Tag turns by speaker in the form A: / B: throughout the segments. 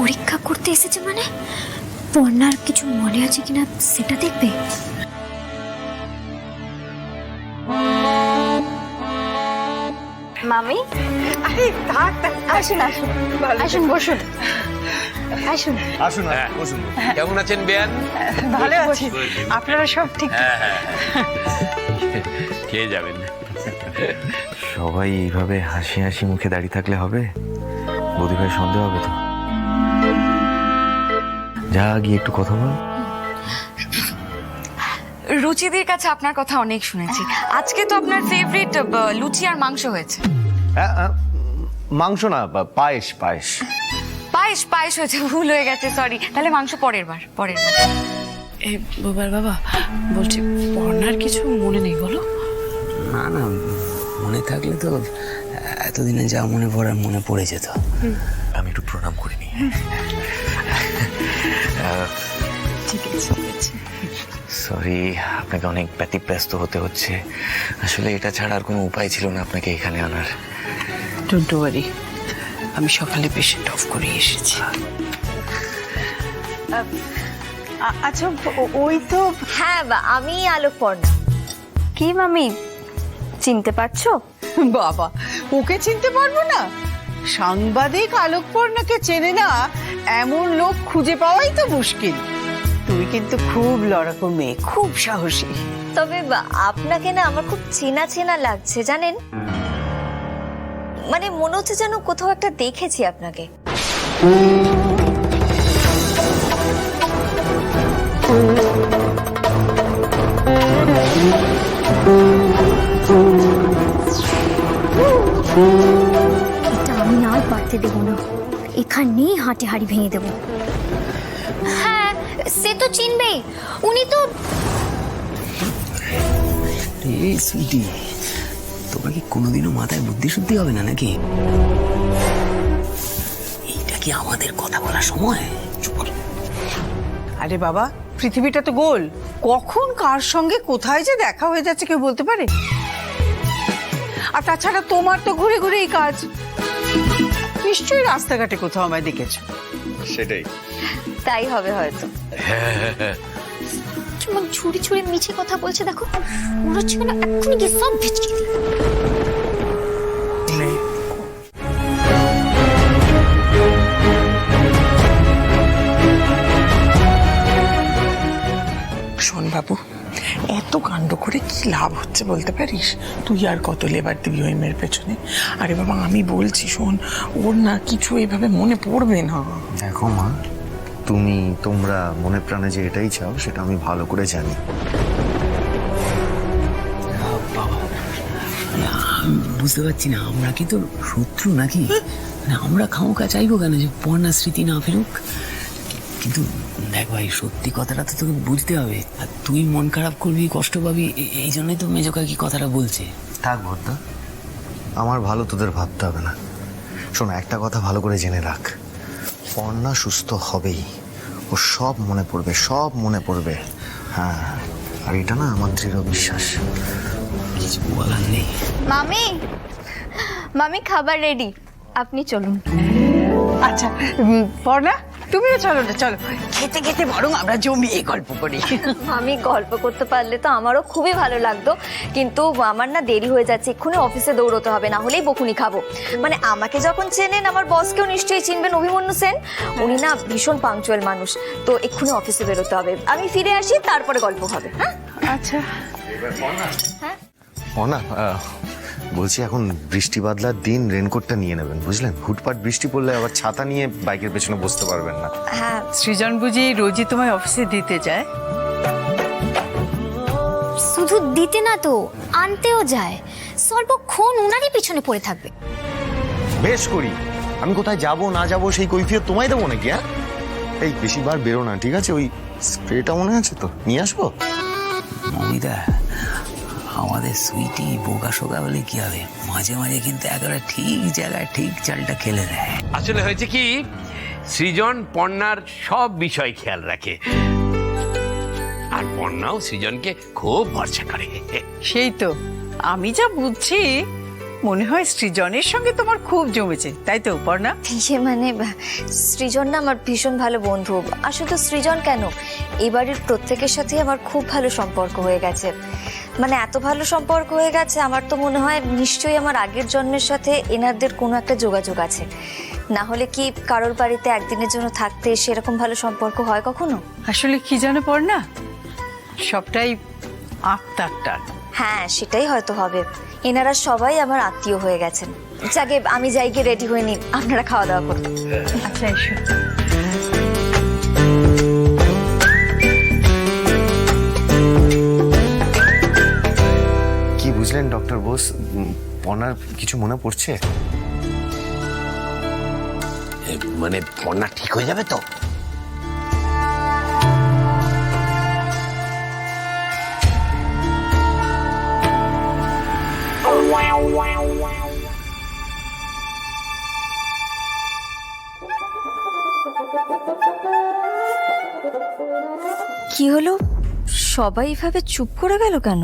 A: পরীক্ষা করতে এসেছে মানে? পর্ণার কিছু মনে আছে কিনা সেটা দেখবে। মামি,
B: আরে থাক থাক,
A: আসুন আসুন আসুন, বসুন আসুন।
C: আসুন বসুন। কেমন আছেন বেয়ান?
B: ভালো আছি। আপনারা সব ঠিক?
C: খেয়ে যাবেন।
D: সবাই এইভাবে হাসি হাসি মুখে দাঁড়িয়ে থাকলে হবে? বৌদি ভাই সন্দেহ হবে তো। যা গিয়ে একটু কথা বল।
E: রুচিদির কাছে আপনার কথা অনেক শুনেছি। আজকে তো আপনার ফেভারিট লুচি আর মাংস হয়েছে।
D: মাংস না, পায়েস পায়েস।
E: পায়েস পায়েস হয়েছে, ভুল হয়ে গেছে, সরি। তাহলে মাংস পরের বার।
F: এই বোবার বাবা, বলছি পর্ণার কিছু মনে নেই বলো?
G: না না, মনে থাকলে তো এতদিনে যা মনে পড়ার মনে পড়ে যেত।
D: আমি একটু প্রণাম করিনি।
F: ঠিক আছে।
D: সরি, আপনাকে অনেক ব্যতিব্যস্ত হতে হচ্ছে। আসলে এটা ছাড়া আর কোনো উপায় ছিল না আপনাকে এখানে আনার।
F: ডোন্ট ওয়ারি, আমি সকালে পেশেন্ট অফ করে এসেছি।
B: আচ্ছা, ওই তো।
A: হ্যাঁ, আমি আলোক পর্ণা। কি মামি, চিনতে পারছো?
B: বাবা, ওকে চিনতে পারবো না? সাংবাদিক আলোকপর্ণাকে চেনে না এমন লোক খুঁজে পাওয়াই তো মুশকিল। তুই কিন্তু খুব লড়াকু মেয়ে, খুব সাহসী।
A: তবে আপনাকে না আমার খুব চেনা চেনা লাগছে জানেন, মানে মনে হচ্ছে যেন কোথাও একটা দেখেছি আপনাকে। এটা আমি না পারতে দেবো না, এখানেই হাঁটে হাড়ি ভেঙে দেবো। হ্যাঁ, সে তো চিনবেই, উনি তো।
G: এই সুইটি, তোমার কি কোনোদিনও মাথায় বুদ্ধি শুদ্ধি হবে না নাকি? এইটা কি আমাদের কথা বলার সময়? চুপ কর।
B: আরে বাবা, পৃথিবীটা তো গোল, কখন কার সঙ্গে কোথায় যে দেখা হয়ে যাচ্ছে কেউ বলতে পারে? আর তাছাড়া তোমার তো ঘুরে ঘুরে এই কাজ, নিশ্চয়ই রাস্তাঘাটে কোথাও আমায় দেখেছো।
D: সেটাই।
A: তাই হবে হয়তো। কেমন ছুরি ছুরি মিছে কথা বলছে দেখো, মনে হচ্ছে না এক্ষুনি গিয়ে সব ভেচকে দিই।
F: শোন বাবু, এত কাণ্ড করে কি লাভ হচ্ছে বলতে পারিস? তুই আর কত লেবার দিবি ওই মেয়ের পেছনে? আরে বাবা, আমি বলছি শোন, ওর না কিছু এইভাবে মনে পড়বে না।
D: দেখো মা, তুমি তোমরা মনে প্রাণে যে এটাই চাও সেটা আমি ভালো করে জানি।
G: বাবা, আমি বুঝতে পারছি না, আমরা কি তোর শত্রু নাকি? মানে আমরা খামোকা চাইবো কেন যে পর্ণার স্মৃতি না ফেরুক? কিন্তু দেখ ভাই, সত্যি কথাটা তো তোকে বুঝতে হবে। আর তুই মন খারাপ করবি, কষ্ট পাবি, এই জন্যই তো মেজো কাকি কথাটা বলছে।
D: থাক ভদ্দা, আমার ভালো তোদের ভাবতে হবে না। শোনো, একটা কথা ভালো করে জেনে রাখ, পর্ণা সুস্থ হবেই। ও সব মনে পড়বে, সব মনে পড়বে। হ্যাঁ, আর এটা না আমার দৃঢ় বিশ্বাস।
G: কিছু বলার নেই।
A: মামি, মামি খাবার রেডি, আপনি চলুন।
B: আচ্ছা পর্ণা, তুমিও চলো না, চলো খেতে খেতে বরং আমরা জমিয়ে গল্প করি।
A: আমি গল্প করতে পারলে তো আমারও খুবই ভালো লাগতো, কিন্তু আমার না দেরি হয়ে যাচ্ছে, এক্ষুনি অফিসে দৌড়তে হবে, না হলেই বকুনি খাবো। মানে আমাকে যখন চেনেন, আমার বসকেও নিশ্চয়ই চিনবেন, অভিমন্যু সেন। উনি না ভীষণ পাংচুয়াল মানুষ, তো এক্ষুনি অফিসে বেরোতে হবে। আমি ফিরে আসি, তারপরে গল্প হবে। হ্যাঁ
B: আচ্ছা।
A: হ্যাঁ,
D: না বলছি, এখন বৃষ্টি বাদলার দিন রেনকোটটা নিয়ে নেবেন, বুঝলেন? হুটপাট বৃষ্টি পড়লে আবার ছাতা নিয়ে বাইকের পেছনে বসতে পারবেন না।
A: হ্যাঁ।
B: সৃজন বুঝি রোজই তোমায় অফিসে দিতে যায়?
A: শুধু দিতে না তো, আনতেও যায়। সর্বক্ষণ উনারই পিছনে পড়ে থাকবে।
D: বেশ করি, আমি কোথায় যাব না যাব সেই কৈফিয়ত তোমায় দেবো নাকি? হ্যাঁ, এই বেশিবার বেরো না, ঠিক আছে? ওই স্প্রেটা মনে আছে তো, নিয়ে আসবো।
G: মমিতা, আমাদের সুইটি বোকা শোকা বলে কি হবে, মাঝে মাঝে কিন্তু একেবারে ঠিক জায়গায় ঠিক চালটা খেলে দেয়।
C: আসলে হয়েছে কি, সৃজন পর্ণার সব বিষয় খেয়াল রাখে, আর পর্ণাও সৃজনকে খুব ভরসা করে।
B: সেই তো, আমি যা বুঝছি মনে হয় সৃজনের সঙ্গে তোমার খুব জমেছে, তাই তো পর্ণা?
A: ইয়ে মানে সৃজন না আমার ভীষণ ভালো বন্ধু। আর শুধু সৃজন কেন, এই বাড়ির প্রত্যেকের সাথে আমার খুব ভালো সম্পর্ক হয়ে গেছে। মানে এত ভালো সম্পর্ক হয়ে গেছে, আমার তো মনে হয় নিশ্চয়ই আমার আগের জন্মের সাথে এনাদের কোনো একটা যোগাযোগ আছে। না হলে কি কারোর বাড়িতে একদিনের জন্য থাকতে সেরকম ভালো সম্পর্ক হয় কখনো?
B: আসলে কি জানো পর্ণা, সবটাই আত্মার টান।
A: হ্যাঁ, সেটাই হয়তো হবে। এনারা সবাই আমার আত্মীয় হয়ে গেছেন। যাকে আমি যাই গিয়ে রেডি হয়ে নিই, আপনারা খাওয়া দাওয়া করুন।
B: আচ্ছা এসো।
D: কি বুঝলেন ডক্টর বোস? পর্ণার কিছু মনে পড়ছে?
C: মানে পর্ণা ঠিক হয়ে যাবে তো?
A: কি হলো, সবাই এভাবে চুপ করে গেল কেন?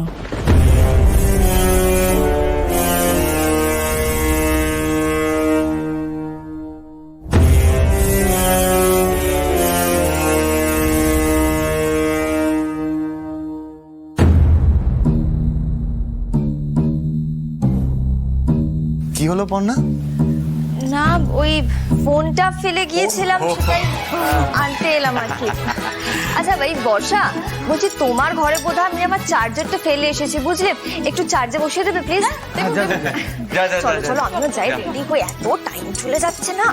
D: কি হলো পর্ণা?
A: না, ওই ফোনটা ফেলে গিয়েছিলাম, সেটাই আনতে এলাম আর কি। আচ্ছা ভাই বর্ষা, বলছি তোমার ঘরে বোধহয় আমি আমার চার্জারটা ফেলে এসেছি, বুঝলে? একটু চার্জে বসিয়ে দেবে প্লিজ। চলো চলো, আমিও যাই রেডি হয়ে, এত টাইম চলে যাচ্ছে না।